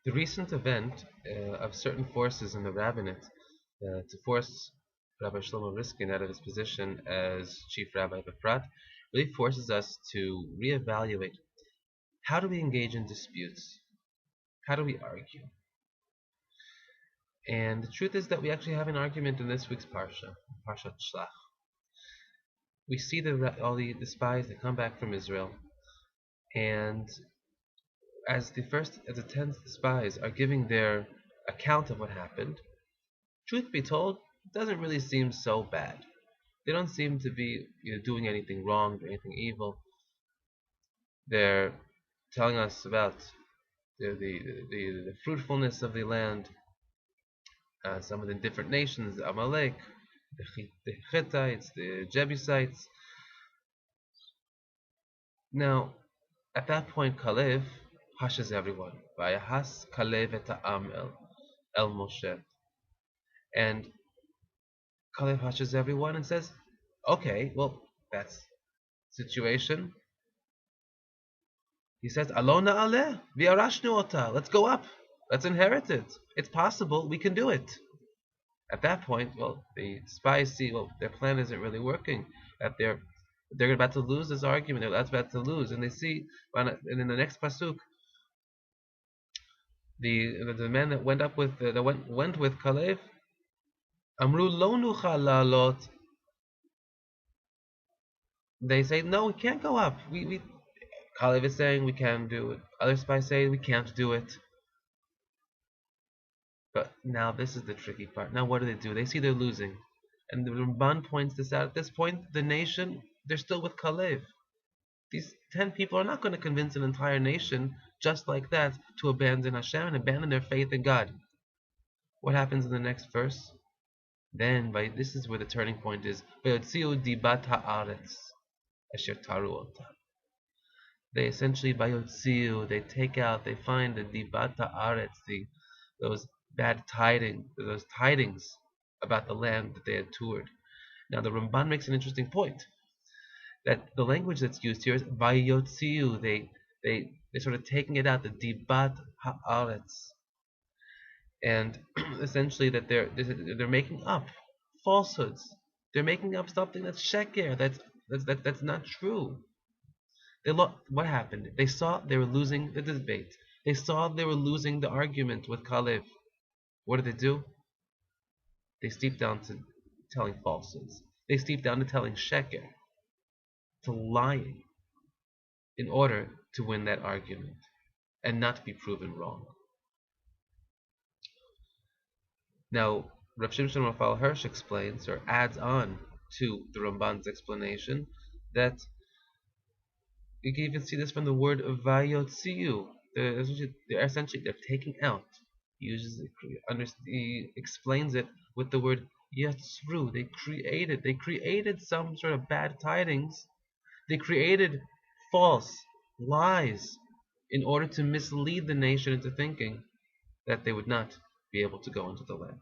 The recent event of certain forces in the rabbinate to force Rabbi Shlomo Riskin out of his position as chief rabbi of Efrat really forces us to reevaluate how do we engage in disputes? How do we argue? And the truth is that we actually have an argument in this week's Parsha, Parsha Shelach. We see all the spies that come back from Israel, and as the 10 spies are giving their account of what happened, truth be told, it doesn't really seem so bad. They don't seem to be doing anything wrong or anything evil. They're telling us about the fruitfulness of the land, some of the different nations, the Amalek, the Hittites, the Jebusites. Now, at that point, Kalev hushes everyone. Vayahas Kalev et ha'am el Moshe. And Kalev hushes everyone and says, okay, well, that's situation. He says, Alona aleh, v'arashnu ota. Let's go up. Let's inherit it. It's possible. We can do it. At that point, well, the spies see, well, their plan isn't really working. That they're about to lose this argument. They're about to lose, and they see, and in the next pasuk, the men that went with Kalev, Amru lo nuchal la'alot. They say, no, we can't go up. We Kalev is saying we can do it. Other spies say we can't do it. But now this is the tricky part. Now what do? They see they're losing. And the Ramban points this out. At this point, the nation, they're still with Kalev. These 10 people are not going to convince an entire nation just like that to abandon Hashem and abandon their faith in God. What happens in the next verse? Then, this is where the turning point is. Vayotziu dibat haaretz asher taru ota. They essentially, vayotziu, they take out, they find the dibat haaretz, those those tidings about the land that they had toured. Now the Ramban makes an interesting point that the language that's used here is vayotziu. They're sort of taking it out, the dibat haaretz, and essentially that they're making up falsehoods. They're making up something that's sheker, that's not true. What happened? They saw they were losing the debate. They saw they were losing the argument with Kalev. What did they do? They steeped down to telling falsehoods. They steeped down to telling sheker, to lying, in order to win that argument and not to be proven wrong. Now, Rav Shimshon Raphael Hirsch explains, or adds on to the Ramban's explanation, that you can even see this from the word vayotziu. They're taking out. He explains it with the word yatzru. They created some sort of bad tidings. They created false lies in order to mislead the nation into thinking that they would not be able to go into the land.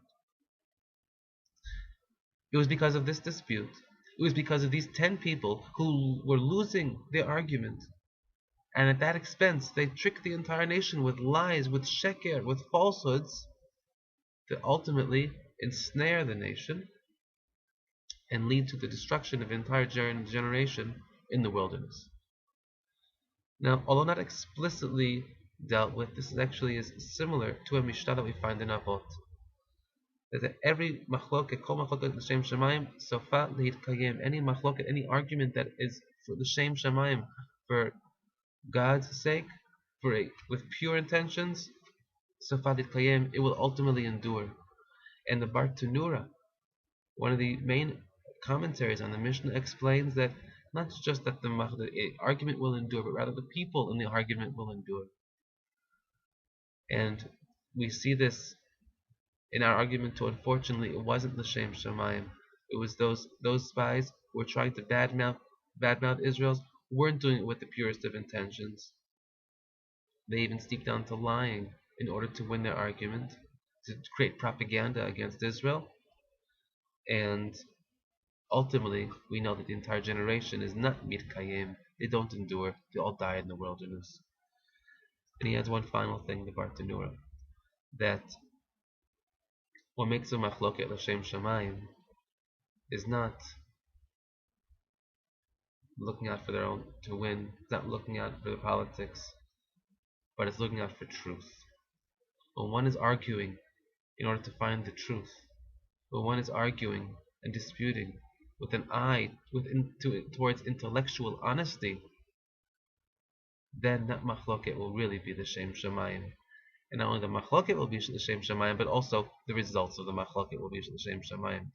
It was because of this dispute. It was because of these 10 people who were losing their argument. And at that expense, they tricked the entire nation with lies, with sheker, with falsehoods, to ultimately ensnare the nation and lead to the destruction of an entire generation in the wilderness. Now, although not explicitly dealt with, this actually is similar to a mishnah that we find in Avot. That every machloket, kol machloket l'shem shamayim, sofa lehitkayim. Any machloket, any argument that is for l'shem shamayim, for God's sake, with pure intentions, sofa lehitkayim, it will ultimately endure. And the Bartanura, one of the main commentaries on the Mishnah, explains that not just that the argument will endure, but rather the people in the argument will endure. And we see this in our argument too. Unfortunately, it wasn't l'shem shamayim. It was those spies who were trying to badmouth Israel's weren't doing it with the purest of intentions. They even steeped down to lying in order to win their argument, to create propaganda against Israel. And ultimately, we know that the entire generation is not mitkayim. They don't endure. They all die in the wilderness. And he adds one final thing, the Bartanura. that what makes a machloket l'shem shamayim is not looking out for their own to win, it's not looking out for the politics, but it's looking out for truth. When one is arguing in order to find the truth, when one is arguing and disputing with an eye towards intellectual honesty, then that machloket will really be the Shem Shamayim. And not only the machloket will be the Shem Shamayim, but also the results of the machloket will be the Shem Shamayim.